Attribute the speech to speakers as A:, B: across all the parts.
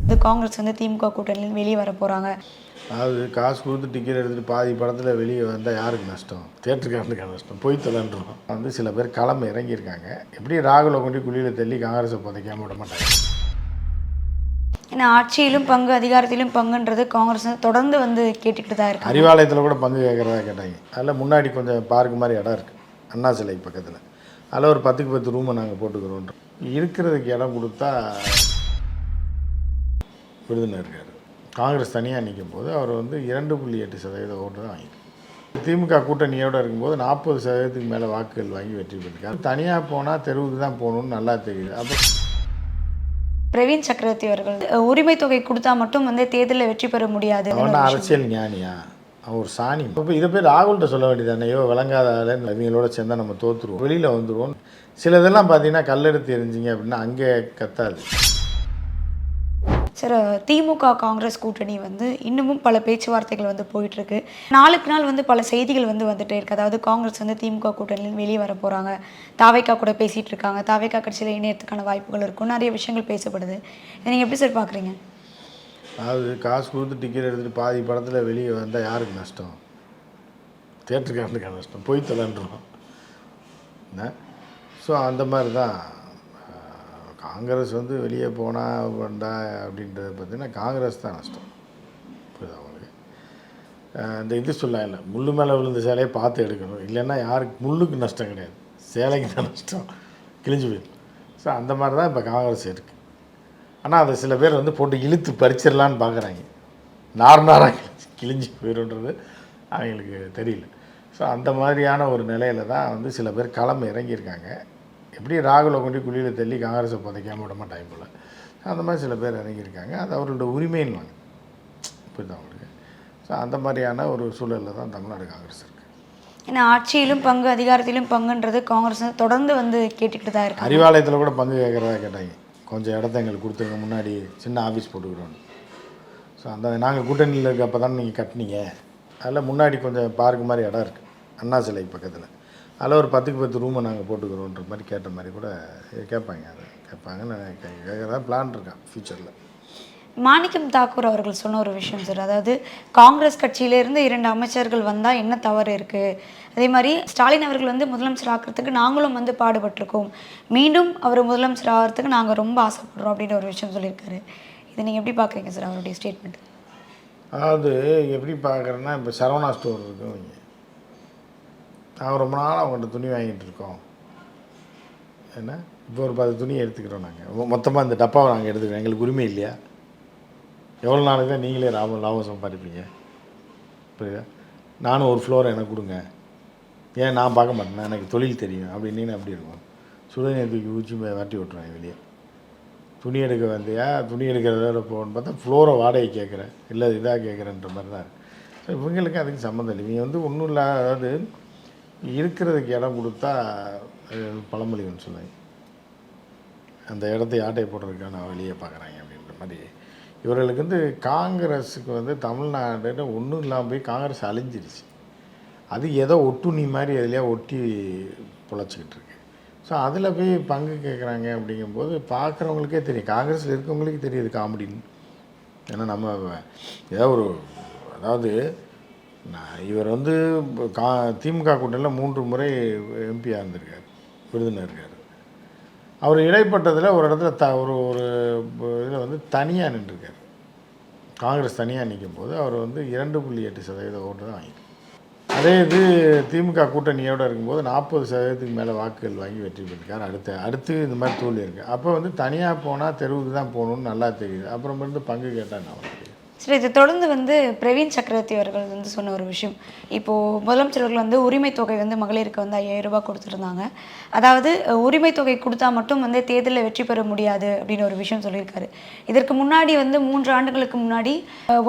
A: இது காங்கிரஸ் வந்து திமுக கூட்டணியில் வெளியே வர போகிறாங்க.
B: அதாவது காசு கொடுத்து டிக்கெட் எடுத்துகிட்டு பாதி படத்தில் வெளியே வந்தால் யாருக்கு நஷ்டம்? தேட்டருக்காரனுக்கு நஷ்டம். போய் தொலைன்றோம் வந்து சில பேர் களம் இறங்கியிருக்காங்க. எப்படி ராகுலை கொண்டு குழியில் தள்ளி காங்கிரஸை புதைக்காம விட மாட்டாங்க.
A: ஏன்னா ஆட்சியிலும் பங்கு அதிகாரத்திலும் பங்குன்றது காங்கிரஸ் தொடர்ந்து வந்து கேட்டுக்கிட்டு தான் இருக்கு.
B: அறிவாலயத்தில் கூட பங்கு கேட்குறதா கேட்டாங்க. அதில் முன்னாடி கொஞ்சம் பார்க்கு மாதிரி இடம் இருக்குது, அண்ணா சிலை பக்கத்தில். அதில் ஒரு 10க்கு 10 ரூமை நாங்கள் போட்டுக்கிறோன்றோம். இருக்கிறதுக்கு இடம் கொடுத்தா விருதுநர் இருக்கார். காங்கிரஸ் தனியாக நிற்கும் போது அவர் வந்து 2.8% ஓட்டு தான் வாங்கியிருக்காரு. திமுக கூட்டணியோடு இருக்கும்போது 40%க்கு மேலே வாக்குகள் வாங்கி வெற்றி பெற்றிருக்காரு. தனியாக போனால் தெருவுக்கு தான் போகணுன்னு நல்லா தெரியுது. அப்போ
A: பிரவீன் சக்கரவர்த்தி அவர்கள் உரிமை தொகை கொடுத்தா மட்டும் வந்து தேர்தலில் வெற்றி பெற முடியாது.
B: அவன் அரசியல் ஞானியா? அவன் ஒரு சாணி. இப்போ இதை பேர் ராகுல்கிட்ட சொல்ல வேண்டியதானேயோ, விளங்காத இவங்களோட சேர்ந்தால் நம்ம தோற்றுருவோம், வெளியில் வந்துடுவோம். சிலதெல்லாம் பார்த்தீங்கன்னா கல்லெடுத்து எரிஞ்சிங்க அப்படின்னா அங்கே கத்தாது.
A: சார், திமுக காங்கிரஸ் கூட்டணி வந்து இன்னமும் பல பேச்சுவார்த்தைகள் வந்து போயிட்டுருக்கு. நாளுக்கு நாள் வந்து பல செய்திகள் வந்து வந்துட்டே இருக்குது. அதாவது காங்கிரஸ் வந்து திமுக கூட்டணியில் வெளியே வர போகிறாங்க, தாவேக்கா கூட பேசிகிட்டு இருக்காங்க, தாவேக்கா கட்சியில் இணையத்துக்கான வாய்ப்புகள் இருக்கும், நிறைய விஷயங்கள் பேசப்படுது. இதை நீங்கள் எப்படி சார் பார்க்குறீங்க?
B: அதாவது காசு கொடுத்து டிக்கெட் எடுத்துகிட்டு பாதி படத்தில் வெளியே வந்தால் யாருக்கு நஷ்டம்? தேட்டருக்காரனுக்கு நஷ்டம். போய் தொலைன்றோம். ஸோ அந்த மாதிரி தான் காங்கிரஸ் வந்து வெளியே போனால் வேண்டா அப்படின்றது பார்த்திங்கன்னா காங்கிரஸ் தான் நஷ்டம். புரியுது அவங்களுக்கு? இந்த இது சொல்ல இல்லை, முள்ளு மேலே விழுந்த சேலையை பார்த்து எடுக்கணும், இல்லைன்னா யாருக்கு முள்ளுக்கு நஷ்டம் கிடையாது, சேலைக்கு தான் நஷ்டம், கிழிஞ்சு போயிடும். ஸோ அந்த மாதிரி தான் இப்போ காங்கிரஸ் இருக்குது. ஆனால் அதை சில பேர் வந்து போட்டு இழுத்து பறிச்சிடலான்னு பார்க்குறாங்க. நார்னாராக கிழிஞ்சு போயிடும்ன்றது அவங்களுக்கு தெரியல. ஸோ அந்த மாதிரியான ஒரு நிலையில் தான் வந்து சில பேர் களம் இறங்கியிருக்காங்க. எப்படி ராகுலை கொண்டு குழியில் தள்ளி காங்கிரஸை புதைக்காமல் விட மாட்டாங்க போல், அந்த மாதிரி சில பேர் இறங்கியிருக்காங்க. அது அவர்களோட உரிமைன்னு புரியுது அவங்களுக்கு. ஸோ அந்த மாதிரியான ஒரு சூழலில் தான் தமிழ்நாடு காங்கிரஸ் இருக்குது.
A: ஏன்னா ஆட்சியிலும் பங்கு அதிகாரத்திலும் பங்குன்றது காங்கிரஸ் தொடர்ந்து வந்து கேட்டுக்கிட்டு தான் இருக்குது.
B: அறிவாலயத்தில் கூட பங்கு கேட்குறதா கேட்டாங்க. கொஞ்சம் இடத்த எங்களுக்கு கொடுத்துருங்க, முன்னாடி சின்ன ஆஃபீஸ் போட்டுக்கிறோன்னு. ஸோ அந்த நாங்கள் கூட்டணியில் இருக்க அப்போ தானே நீங்கள் கட்டினீங்க. அதில் முன்னாடி கொஞ்சம் பார்க்கு மாதிரி இடம் இருக்குது, அண்ணா சிலை பக்கத்தில். அதில் ஒரு 10க்கு 10 ரூமை நாங்கள் போட்டுக்கிறோன்ற மாதிரி கேட்ட மாதிரி கூட கேட்பாங்க. அதை கேட்பாங்கன்னு கேட்குறதா பிளான் இருக்கான் ஃப்யூச்சரில்.
A: மாணிக்கம் தாக்கூர் அவர்கள் சொன்ன ஒரு விஷயம் சார், அதாவது காங்கிரஸ் கட்சியிலேருந்து 2 அமைச்சர்கள் வந்தால் என்ன தவறு இருக்குது, அதே மாதிரி ஸ்டாலின் அவர்கள் வந்து முதலமைச்சர் ஆக்கிறதுக்கு நாங்களும் வந்து பாடுபட்டிருக்கோம், மீண்டும் அவர் முதலமைச்சர் ஆகிறதுக்கு நாங்கள் ரொம்ப ஆசைப்படுறோம் அப்படின்ற ஒரு விஷயம் சொல்லியிருக்காரு. இதை நீங்கள் எப்படி பார்க்குறீங்க சார் அவருடைய ஸ்டேட்மெண்ட்?
B: அதாவது எப்படி பார்க்குறேன்னா, இப்போ சரவணா ஸ்டோர் இருக்கும், இங்கே நாங்கள் ரொம்ப நாள் அவங்கள்ட்ட துணி வாங்கிட்டு இருக்கோம். ஏன்னா இப்போ ஒரு 10 துணியை எடுத்துக்கிறோம் நாங்கள் மொத்தமாக. இந்த டப்பாவை நாங்கள் எடுத்துக்கிறோம், எங்களுக்கு உரிமை இல்லையா? எவ்வளோ நாளைக்கு தான் நீங்களே லாபம் சம்பாதிப்பீங்க? புரியுதா? நானும் ஒரு ஃப்ளோரை எனக்கு கொடுங்க, ஏன் நான் பார்க்க மாட்டேன், எனக்கு தொழில் தெரியும் அப்படின்னு அப்படி இருக்கும். சுடுநீர் தூக்கி ஊற்றி வாட்டி விட்டுருவாங்க வெளியே. துணி எடுக்க வந்தியா, துணி எடுக்கிறத போகணுன்னு பார்த்தா ஃப்ளோரை வாடகை கேட்குறேன், இல்லை இதாக கேட்குறேன்ற மாதிரி தான் இருக்குது. ஸோ இவங்களுக்கு அதுக்கு சம்மந்தம் இல்லை. இவங்க வந்து ஒன்றும் இல்லை, அதாவது இருக்கிறதுக்கு இடம் கொடுத்தா பழமொழி ஒன்று சொல்லுவாங்க, அந்த இடத்த ஆட்டை போடுறதுக்கான வழியை பார்க்குறாங்க அப்படின்ற மாதிரி. இவர்களுக்கு வந்து காங்கிரஸுக்கு வந்து தமிழ்நாடு ஒன்றும் இல்லாமல் போய் காங்கிரஸ் அழிஞ்சிருச்சு. அது ஏதோ ஒட்டுண்ணி மாதிரி அதிலேயே ஒட்டி பொழைச்சிக்கிட்டு இருக்கு. ஸோ அதில் போய் பங்கு கேட்குறாங்க. அப்படிங்கும்போது பார்க்குறவங்களுக்கே தெரியும், காங்கிரஸில் இருக்கவங்களுக்கே தெரியுது காமெடின்னு. ஏன்னா நம்ம ஏதோ ஒரு, அதாவது இவர் வந்து திமுக கூட்டணியில் 3 முறை எம்பியாக இருந்திருக்கார், விருதுநர் இருக்கார். அவர் இடைப்பட்டதில் ஒரு இடத்துல ஒரு இதில் வந்து தனியாக நின்றுருக்கார். காங்கிரஸ் தனியாக நிற்கும் போது அவர் வந்து 2.8% ஓட்டு தான் வாங்கியிருக்கார். அதே இது திமுக கூட்டணியோடு இருக்கும்போது 40%க்கு மேலே வாக்குகள் வாங்கி வெற்றி பெற்றிருக்கார். அடுத்து இந்த மாதிரி தோல்வி இருக்குது. அப்போ வந்து தனியாக போனால் தெருவுக்கு தான் போகணுன்னு நல்லா தெரியுது. அப்புறம் வந்து பங்கு கேட்டால் நான்
A: சரி, இதை தொடர்ந்து வந்து பிரவீன் சக்கரவர்த்தி அவர்கள் வந்து சொன்ன ஒரு விஷயம், இப்போது முதலமைச்சர்கள் வந்து உரிமை தொகை வந்து மகளிருக்கு வந்து 5000 ரூபாய் கொடுத்துருந்தாங்க. அதாவது உரிமை தொகை கொடுத்தா மட்டும் வந்து தேர்தலில் வெற்றி பெற முடியாது அப்படின்னு ஒரு விஷயம் சொல்லியிருக்காரு. இதற்கு முன்னாடி வந்து 3 ஆண்டுகளுக்கு முன்னாடி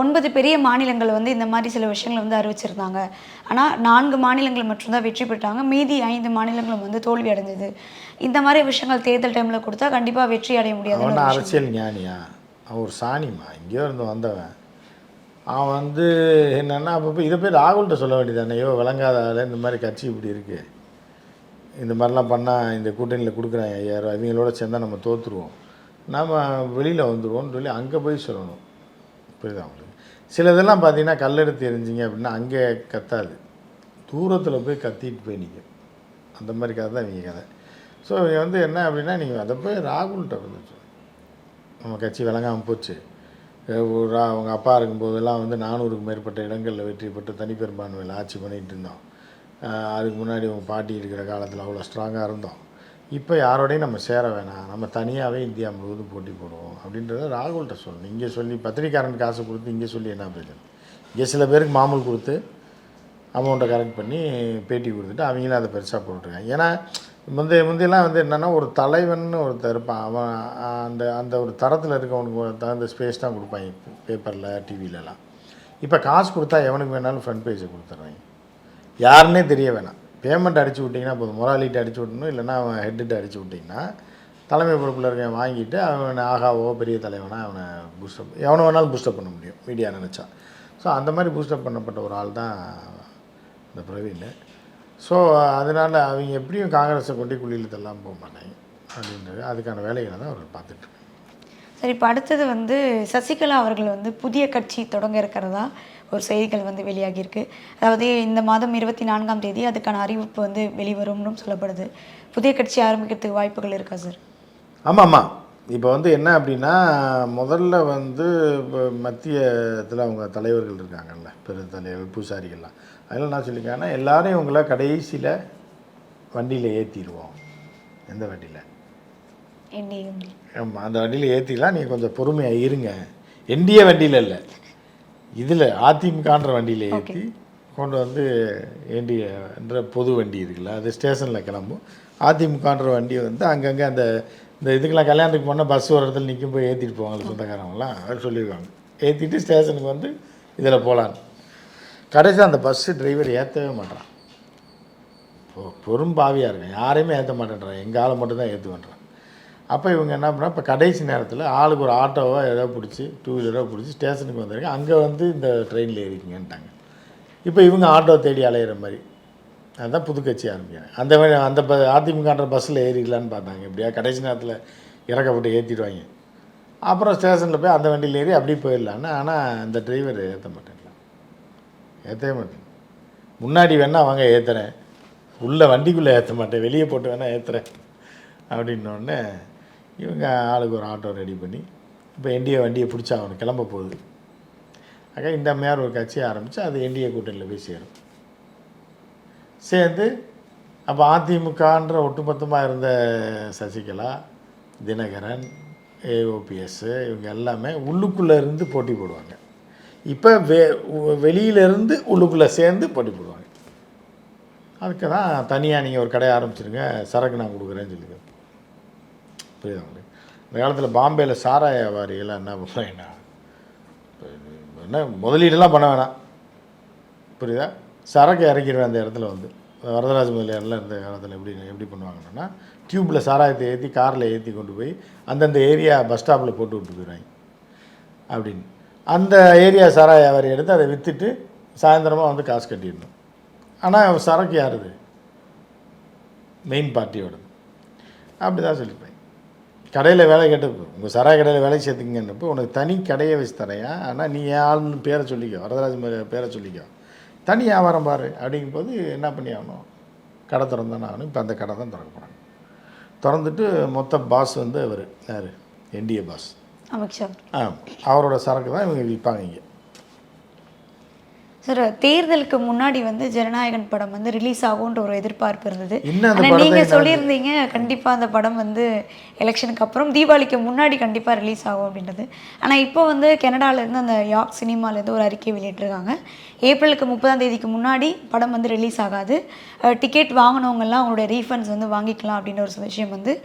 A: 9 பெரிய மாநிலங்கள் வந்து இந்த மாதிரி சில விஷயங்களை வந்து அறிவிச்சிருந்தாங்க. ஆனால் 4 மாநிலங்கள் மட்டும்தான் வெற்றி பெற்றாங்க, மீதி 5 மாநிலங்களும் வந்து தோல்வி அடைஞ்சது. இந்த மாதிரி விஷயங்கள் தேர்தல் டைமில் கொடுத்தா கண்டிப்பாக வெற்றி அடைய முடியாது.
B: அரசியல் ஞானியா? அவன் ஒரு சாணிமா, இங்கேயோ இருந்து வந்தவன். அவன் வந்து என்னென்னா, அப்போ இதை போய் ராகுல்கிட்ட சொல்ல வேண்டியதானேயோ, விளங்காத இந்த மாதிரி கட்சி இப்படி இருக்குது, இந்த மாதிரிலாம் பண்ணால் இந்த கூட்டணியில் கொடுக்குறாங்க 5000 ரூபா, இவங்களோட சேர்ந்தால் நம்ம தோற்றுருவோம், நாம் வெளியில் வந்துடுவோம்னு சொல்லி அங்கே போய் சொல்லணும். புரியுதா உங்களுக்கு? சில இதெல்லாம் பார்த்தீங்கன்னா கல்லெடுத்து எரிஞ்சிங்க அப்படின்னா அங்கே கத்தாது, தூரத்தில் போய் கத்திட்டு போய் நிற்கும். அந்த மாதிரி கதை தான் இவங்க கதை. ஸோ இவங்க வந்து என்ன அப்படின்னா, நீங்கள் அதை போய் ராகுல்கிட்ட வந்து நம்ம கட்சி விளங்காமல் போச்சு, அவங்க அப்பா இருக்கும்போதெல்லாம் வந்து 400க்கும் மேற்பட்ட இடங்களில் வெற்றி பெற்று தனிப்பெரும்பான்மையில் ஆட்சி பண்ணிகிட்டு இருந்தோம். அதுக்கு முன்னாடி அவங்க பாட்டி இருக்கிற காலத்தில் அவ்வளோ ஸ்ட்ராங்காக இருந்தோம். இப்போ யாரோடையும் நம்ம சேர வேணாம், நம்ம தனியாகவே இந்தியா முழுவதும் போட்டி போடுவோம் அப்படின்றத ராகுல்கிட்ட சொல்லணும். இங்கே சொல்லி பத்திரிக்காரனுக்கு காசு கொடுத்து இங்கே சொல்லி என்ன பிரச்சனை? இங்கே சில பேருக்கு மாமூல் கொடுத்து அமௌண்ட்டை கரெக்ட் பண்ணி பேட்டி கொடுத்துட்டு அவங்களும் அதை பெருசாக போட்டுருக்காங்க. ஏன்னா முந்தையெல்லாம் வந்து என்னென்னா, ஒரு தலைவன் ஒருத்தர் இருப்பான், அவன் அந்த அந்த ஒரு தரத்தில் இருக்கவனுக்கு தகுந்த ஸ்பேஸ் தான் கொடுப்பாங்க பேப்பரில் டிவிலலாம். இப்போ காசு கொடுத்தா எவனுக்கு வேணாலும் ஃப்ரண்ட் பேஜை கொடுத்துட்றாங்க, யாருன்னே தெரிய வேணாம். பேமெண்ட் அடிச்சு விட்டிங்கன்னா போதும், மொராலிட்டி அடிச்சு விட்டணும், இல்லைனா அவன் ஹெட்டுட்டு அடிச்சு விட்டிங்கன்னா தலைமை பொறுப்பில் இருக்கவன் வாங்கிட்டு அவனை ஆகாவோ பெரிய தலைவனாக அவனை பூஸ்டப் எவனை வேணாலும் பூஸ்டப் பண்ண முடியும் மீடியா நினச்சா. ஸோ அந்த மாதிரி பூஸ்டப் பண்ணப்பட்ட ஒரு ஆள் தான் இந்த பிரவீன். ஸோ அதனால் அவங்க எப்படியும் காங்கிரஸை கொண்டு குழியில் தள்ளாமல் போக மாட்டாங்க அப்படின்றது, அதுக்கான வேலைகளை தான் அவர் பார்த்துட்ருக்காங்க.
A: சரி, இப்போ அடுத்தது வந்து சசிகலா அவர்கள் வந்து புதிய கட்சி தொடங்க இருக்கிறதா ஒரு செய்திகள் வந்து வெளியாகியிருக்கு. அதாவது இந்த மாதம் 24ஆம் தேதி அதுக்கான அறிவிப்பு வந்து வெளிவரும்னு சொல்லப்படுது. புதிய கட்சி ஆரம்பிக்கிறதுக்கு வாய்ப்புகள் இருக்கா சார்?
B: ஆமாம். இப்போ வந்து என்ன அப்படின்னா, முதல்ல வந்து இப்போ மத்தியத்தில் அவங்க தலைவர்கள் இருக்காங்கல்ல, பெரு தலைவர்கள் பூசாரிகள்லாம், அதில் என்ன சொல்லியிருக்காங்கன்னா, எல்லோரும் இவங்கள கடைசியில் வண்டியில் ஏற்றிடுவோம். எந்த வண்டியில்? ஆமாம், அந்த வண்டியில் ஏற்றிடலாம், நீங்கள் கொஞ்சம் பொறுமையாக இருங்க. என்டிஏ வண்டியில் இல்லை, இதில் அதிமுகன்ற வண்டியில் ஏற்றி கொண்டு வந்து என்டிஏன்ற பொது வண்டி இருக்குல்ல, அது ஸ்டேஷனில் கிளம்பும். அதிமுகன்ற வண்டியை வந்து அங்கங்கே அந்த இந்த இதுக்கெல்லாம் கல்யாணத்துக்கு போனால் பஸ் ஒரு இடத்துல நிற்கும் போய் ஏற்றிட்டு போவாங்க சொந்தக்காரங்களாம், அது சொல்லியிருக்காங்க. ஏற்றிட்டு ஸ்டேஷனுக்கு வந்து இதில் போகலான்னு. கடைசியாக அந்த பஸ்ஸு டிரைவர் ஏற்றவே மாட்டான், பொறும்பாவியாக இருக்கேன், யாரையுமே ஏற்ற மாட்டேன்றான், எங்கள் ஆளை மட்டும் தான் ஏற்றுவேன்றான். அப்போ இவங்க என்ன பண்ணால், இப்போ கடைசி நேரத்தில் ஆளுக்கு ஒரு ஆட்டோவோ ஏதோ பிடிச்சி 2 வீலரோ பிடிச்சி ஸ்டேஷனுக்கு வந்திருக்கேன், அங்கே வந்து இந்த ட்ரெயினில் ஏறிக்கிங்கன்ட்டாங்க. இப்போ இவங்க ஆட்டோ தேடி அலையிற மாதிரி, அதுதான் புது கட்சி ஆரம்பிக்கிறேன். அந்த மாதிரி அந்த அதிமுகன்ற பஸ்ஸில் ஏறிக்கலான்னு பார்த்தாங்க, எப்படியா கடைசி நேரத்தில் இறக்கப்பட்டு ஏற்றிடுவாங்க. அப்புறம் ஸ்டேஷனில் போய் அந்த வண்டியில் ஏறி அப்படியே போயிடலான்னு. ஆனால் அந்த டிரைவர் ஏற்ற மாட்டேங்கலாம், ஏற்றவே மாட்டேன். முன்னாடி வேணால் வாங்க ஏற்றுறேன், உள்ளே வண்டிக்குள்ளே ஏற்ற மாட்டேன், வெளியே போட்டு வேணால் ஏற்றுறேன் அப்படின்னோடனே இவங்க ஆளுக்கு ஒரு ஆட்டோ ரெடி பண்ணி இப்போ என்டிஏ வண்டியை பிடிச்சா அவனுக்கு கிளம்ப போகுது. ஆக இந்த மாதிரி ஒரு கட்சியை ஆரம்பித்து அது என்டிஏ கூட்டணியில் போய் சேரும். சேர்ந்து அப்போ அதிமுகன்ற ஒட்டுமொத்தமாக இருந்த சசிகலா, தினகரன், ஏஓபிஎஸ் இவங்க எல்லாமே உள்ளுக்குள்ளே இருந்து போட்டி போடுவாங்க. இப்போ வெளியிலேருந்து உள்ளுக்குள்ளே சேர்ந்து போட்டி போடுவாங்க. அதுக்கு தான் தனியாக நீங்கள் ஒரு கடையை ஆரம்பிச்சிருங்க, சரக்கு நான் கொடுக்குறேன்னு சொல்லிடுவேன். புரியுதா உங்களுக்கு? இந்த காலத்தில் பாம்பேயில் சாராய வியாபாரிகள்லாம் என்ன பண்ணுறாங்கன்னா, என்ன முதலீடெல்லாம் பண்ண வேணாம், புரியுதா, சரக்கு இறக்கிடுவேன் அந்த இடத்துல வந்து. வரதராஜ முதலியாரெலாம் இருந்த காலத்தில் எப்படி பண்ணுவாங்கன்னா, டியூப்பில் சாராயத்தை ஏற்றி காரில் ஏற்றி கொண்டு போய் அந்தந்த ஏரியா பஸ் ஸ்டாப்பில் போட்டு விட்டு போயிடுவாங்க அப்படின்னு. அந்த ஏரியா சாராய வியாபாரி எடுத்து அதை விற்றுட்டு சாயந்தரமாக வந்து காசு கட்டிடணும். ஆனால் சரக்கு யாருது? மெயின் பார்ட்டியோடது. அப்படி தான் சொல்லிப்பேன். கடையில் வேலை கேட்டு உங்கள் சராய கடையில் வேலை சேர்த்துக்கிங்கன்னப்போ உனக்கு தனி கடையை வச்சு தரையா, ஆனால் நீ ஏன் ஆளுன்னு பேரை சொல்லிக்கோ, வரதராஜ பேரை சொல்லிக்கோ, தனி வியாபாரம் பாரு அப்படிங்கும்போது என்ன பண்ணி ஆகணும், கடை திறந்தானே ஆகணும். இப்போ அந்த கடை தான் திறக்க போகிறாங்க. திறந்துட்டு மொத்த பாஸ் வந்து அவர் யார்? NDA boss
A: Amit Shah.
B: அவரோட சரக்கு தான் இவங்க விற்பாங்க இங்கே.
A: சார், தேர்தலுக்கு முன்னாடி வந்து ஜனநாயகன் படம் வந்து ரிலீஸ் ஆகும்ன்ற ஒரு எதிர்பார்ப்பு இருந்தது. ஆனால் நீங்கள் சொல்லியிருந்தீங்க கண்டிப்பாக அந்த படம் வந்து எலெக்ஷனுக்கு அப்புறம் தீபாவளிக்கு முன்னாடி கண்டிப்பாக ரிலீஸ் ஆகும் அப்படின்றது. ஆனால் இப்போ வந்து கனடாவிலேருந்து அந்த யார்க் சினிமாலேருந்து ஒரு அறிக்கை வெளியிட்டிருக்காங்க, ஏப்ரலுக்கு 30ஆம் தேதிக்கு முன்னாடி படம் வந்து ரிலீஸ் ஆகாது, டிக்கெட் வாங்கினவங்கெல்லாம் அவங்களுடைய ரீஃபண்ட்ஸ் வந்து வாங்கிக்கலாம் அப்படின்ற ஒரு விஷயம் வந்து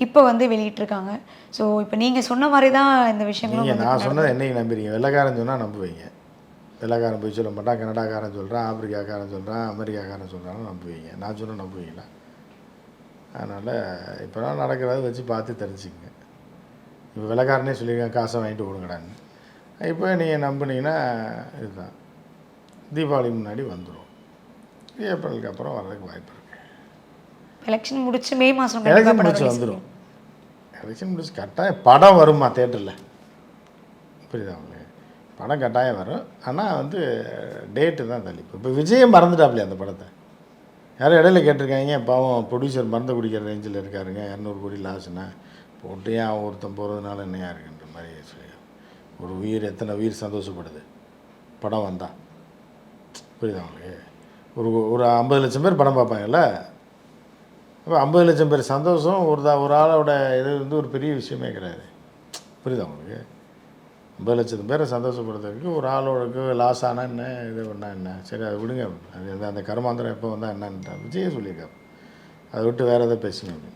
A: இப்போ வந்து வெளியிட்டிருக்காங்க. ஸோ இப்போ நீங்கள் சொன்ன மாதிரி தான் இந்த விஷயங்களும்.
B: நான் சொன்னது என்னைக்கு நம்புறீங்க? வெள்ளைக்காரன் சொன்னால் நம்புவீங்க, வெள்ளைக்காரன் போய் சொல்ல மாட்டான், கனடாக்காரன் சொல்கிறான், ஆப்பிரிக்காக்காரன் சொல்கிறான், அமெரிக்காக்காரன் சொல்கிறான்னு நம்புவீங்க. நான் சொன்ன நம்புவீங்களா? அதனால் இப்போலாம் நடக்கிறத வச்சு பார்த்து தெரிஞ்சுக்கங்க. இப்போ வெள்ளைக்காரனே சொல்லியிருக்கேன் காசை வாங்கிட்டு கொடுங்கடான்னு. இப்போ நீங்கள் நம்புனீங்கன்னா இதுதான், தீபாவளி முன்னாடி வந்துடும், ஏப்ரலுக்கு அப்புறம் வர்றதுக்கு வாய்ப்பு இருக்குது.
A: எலெக்ஷன் முடிச்சு மே மாதம்
B: எலெக்ஷன் முடிச்சு வந்துடும். எலெக்ஷன் முடிச்சு கட்டாயம் படம் வருமா தேட்டரில், புரியுதா உங்களுக்கு? படம் கட்டாயம் வரும். ஆனால் வந்து டேட்டு தான் தள்ளி. இப்போ விஜயம் மறந்துட்டாப்லையே அந்த படத்தை. யாரும் இடையில கேட்டிருக்காங்க, பாவம் ப்ரொடியூசர் மருந்து குடிக்கிற ரேஞ்சில் இருக்காருங்க, 200 கோடி லாஸ்னா போட்டு ஏன் ஒருத்தன் போகிறதுனால என்னையா இருக்குன்ற மாதிரி சொல்லி ஒரு உயிர், எத்தனை உயிர் சந்தோஷப்படுது படம் வந்தால், புரியுதா உங்களுக்கு? ஒரு 50 லட்சம் பேர் படம் பார்ப்பாங்கல்ல, இப்போ 50 லட்சம் பேர் சந்தோஷம் ஒரு ஆளோட இது வந்து ஒரு பெரிய விஷயமே கிடையாது, புரியுதா உங்களுக்கு? 50 லட்சம் பேரை சந்தோஷப்படுறதுக்கு ஒரு ஆளோடக்கு லாஸ் ஆனால் என்ன, இது ஒன்றா என்ன, சரி அதை விடுங்க. அது அந்த கருமாந்திரம் எப்போ வந்தால் என்னன்னு விஜயே சொல்லியிருக்காரு. அதை விட்டு வேறு எதாவது பேசுங்க அப்படின்னு.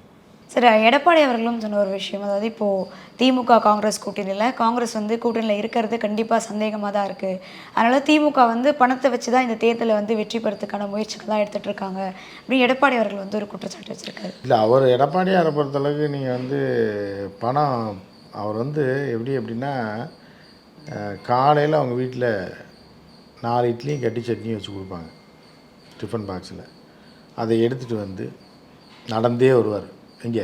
A: சரி, எடப்பாடி அவர்களும் சொன்ன ஒரு விஷயம், அதாவது இப்போது திமுக காங்கிரஸ் கூட்டணியில் காங்கிரஸ் வந்து கூட்டணியில் இருக்கிறது கண்டிப்பாக சந்தேகமாக தான் இருக்குது. அதனால் திமுக வந்து பணத்தை வச்சு தான் இந்த தேர்தலை வந்து வெற்றி பெறத்துக்கான முயற்சிகள் தான் எடுத்துகிட்டு இருக்காங்க அப்படின்னு எடப்பாடி அவர்கள் வந்து ஒரு குற்றச்சாட்டு வச்சுருக்காரு.
B: இல்லை, அவர் எடப்பாடியாரை பொறுத்தளவுக்கு நீங்கள் வந்து பணம், அவர் வந்து எப்படின்னா காலையில் அவங்க வீட்டில் 4 இட்லியும் கட்டி சட்னியும் வச்சு கொடுப்பாங்க டிஃபன் பாக்ஸில். அதை எடுத்துகிட்டு வந்து நடந்தே வருவார். எங்கே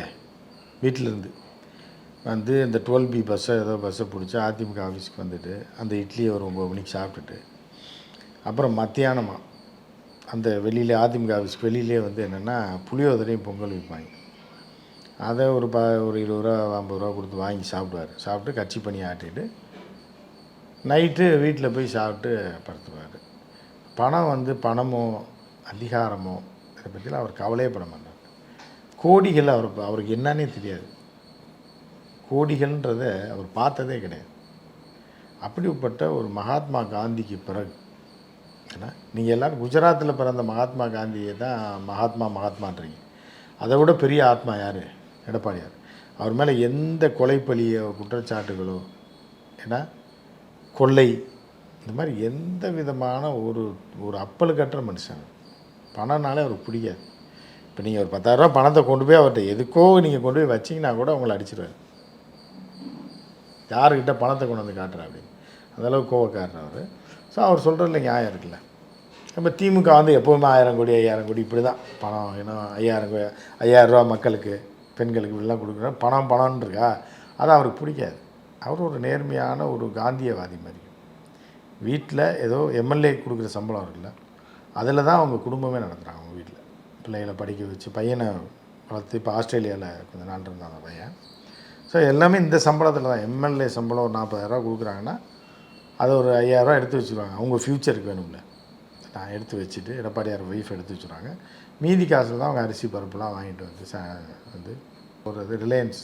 B: வீட்டிலேருந்து வந்து இந்த 12B பஸ்ஸை ஏதோ பஸ்ஸை பிடிச்சி அதிமுக ஆஃபீஸ்க்கு வந்துட்டு அந்த இட்லியை ஒரு 9 மணிக்கு சாப்பிட்டுட்டு, அப்புறம் மத்தியானமாக அந்த வெளியில் அதிமுக ஆஃபீஸ்க்கு வெளியிலே வந்து என்னென்னா புளியோதரையும் பொங்கல் விற்பாங்க. அதை ஒரு 20 ரூபா 50 ரூபா கொடுத்து வாங்கி சாப்பிடுவார். சாப்பிட்டு கட்சி பணி ஆட்டிட்டு நைட்டு வீட்டில் போய் சாப்பிட்டு படுத்துவார். பணம் வந்து பணமோ அதிகாரமோ இதை பற்றிலாம் அவர் கவலையே பட மாட்டார். கோடிகள் அவருக்கு என்னன்னே தெரியாது. கோடிகள்ன்றதை அவர் பார்த்ததே கிடையாது. அப்படிப்பட்ட ஒரு மகாத்மா காந்திக்கு பிறகு, ஏன்னா நீங்கள் எல்லோரும் குஜராத்தில் பிறந்த மகாத்மா காந்தியை தான் மகாத்மான்றீங்க. அதை விட பெரிய ஆத்மா யார்? எடப்பாடியார். அவர் மேலே எந்த கொலைப்பலியோ குற்றச்சாட்டுகளோ, ஏன்னா கொள்ளை, இந்த மாதிரி எந்த விதமான ஒரு அப்பலுக்கற்ற மனுஷன். பணம்னாலே அவருக்கு பிடிக்காது. இப்போ நீங்கள் ஒரு 10,000 ரூபா பணத்தை கொண்டு போய் அவர்கிட்ட எதுக்கோ நீங்கள் கொண்டு போய் வச்சிங்கன்னா கூட உங்களை அடிச்சிடுவார். யாருக்கிட்ட பணத்தை கொண்டு வந்து காட்டுறா அப்படின்னு, அந்தளவுக்கு கோவக்காரர் அவர். ஸோ அவர் சொல்கிறதுல நியாயம் இருக்குல்ல. நம்ம திமுக வந்து எப்போவுமே 1000 கோடி 5000 கோடி இப்படி தான் பணம். ஏன்னா 5000 ரூபா மக்களுக்கு பெண்களுக்கு இப்படிலாம் கொடுக்குறோம், பணம்னு இருக்கா, அது அவருக்கு பிடிக்காது. அவர் ஒரு நேர்மையான ஒரு காந்தியவாதி மாதிரி. வீட்டில் ஏதோ எம்எல்ஏ கொடுக்குற சம்பளம் இருக்குல்ல, அதில் தான் அவங்க குடும்பமே நடத்துகிறாங்க. அவங்க வீட்டில் பிள்ளைகளை படிக்க வச்சு பையனை வளர்த்து, இப்போ ஆஸ்திரேலியாவில் கொஞ்ச நாள் இருந்தான் அந்த பையன். ஸோ எல்லாமே இந்த சம்பளத்தில் தான். எம்எல்ஏ சம்பளம் ஒரு 40,000 ரூபா கொடுக்குறாங்கன்னா அதை ஒரு 5,000 ரூபா எடுத்து வச்சுருவாங்க. அவங்க ஃப்யூச்சருக்கு வேணும்ல, நான் எடுத்து வச்சுட்டு எடப்பாடியார் ஒய்ஃப் எடுத்து வச்சுருவாங்க. மீதி காசில் தான் அவங்க அரிசி பருப்புலாம் வாங்கிட்டு வந்து ஒரு ரிலையன்ஸ்,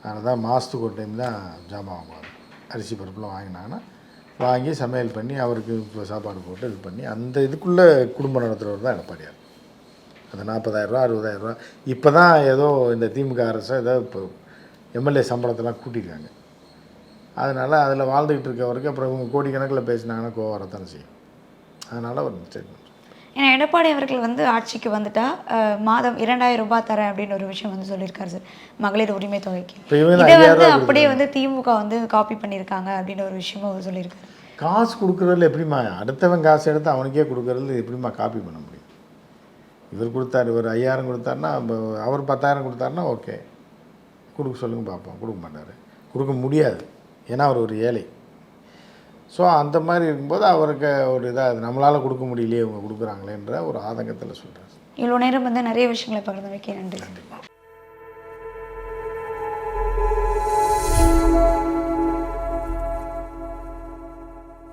B: அதனால தான் மாதத்துக்கு ஒரு டைம் தான் ஜாமான் வாங்குவாங்க. அரிசி பருப்புலாம் வாங்கினாங்கன்னா வாங்கி சமையல் பண்ணி அவருக்கு இப்போ சாப்பாடு போட்டு இது பண்ணி அந்த இதுக்குள்ளே குடும்பம் நடத்துகிறவர் தான் எடப்பாடியார். அந்த 40,000 ரூபா 60,000 ரூபா இப்போ தான் ஏதோ இந்த திமுக அரசு ஏதோ இப்போ எம்எல்ஏ சம்பளத்தெல்லாம் கூட்டியிருக்காங்க. அதனால் அதில் வாழ்ந்துக்கிட்டு இருக்கவருக்கு அப்புறம் இவங்க கோடிக்கணக்கில் பேசினாங்கன்னா கோவம் வரத்தானே செய்யும். அதனால் ஒரு ஸ்டேட்மெண்ட்.
A: ஏன்னா எடப்பாடி அவர்கள் வந்து ஆட்சிக்கு வந்துட்டா மாதம் 2,000 ரூபாய் தரேன் அப்படின்னு ஒரு விஷயம் வந்து சொல்லியிருக்காரு சார், மகளிர் உரிமை தொகைக்கு. இதை வந்து அப்படியே வந்து திமுக வந்து காப்பி பண்ணியிருக்காங்க அப்படின்னு ஒரு விஷயமும் அவர் சொல்லியிருக்காரு.
B: காசு கொடுக்குறதுல எப்படிமா அடுத்தவன் காசு எடுத்து அவனுக்கே கொடுக்குறதுல எப்படிமா காப்பி பண்ண முடியும்? இவர் கொடுத்தாரு, இவர் 5,000 கொடுத்தாருன்னா அவர் 10,000 கொடுத்தாருன்னா ஓகே கொடுக்க சொல்லுங்க பார்ப்போம். கொடுக்க மாட்டார், கொடுக்க முடியாது. ஏன்னா அவர் ஒரு ஏழை. ஸோ அந்த மாதிரி இருக்கும்போது அவருக்கு ஒரு இதாக நம்மளால் கொடுக்க முடியலையே, இவங்க கொடுக்குறாங்களேன்ற ஒரு ஆதங்கத்தில் சொல்கிறார்.
A: இவ்வளோ நேரம் வந்து நிறைய விஷயங்களை பகிர்ந்து வைக்க நன்றி.
B: கண்டிப்பாக.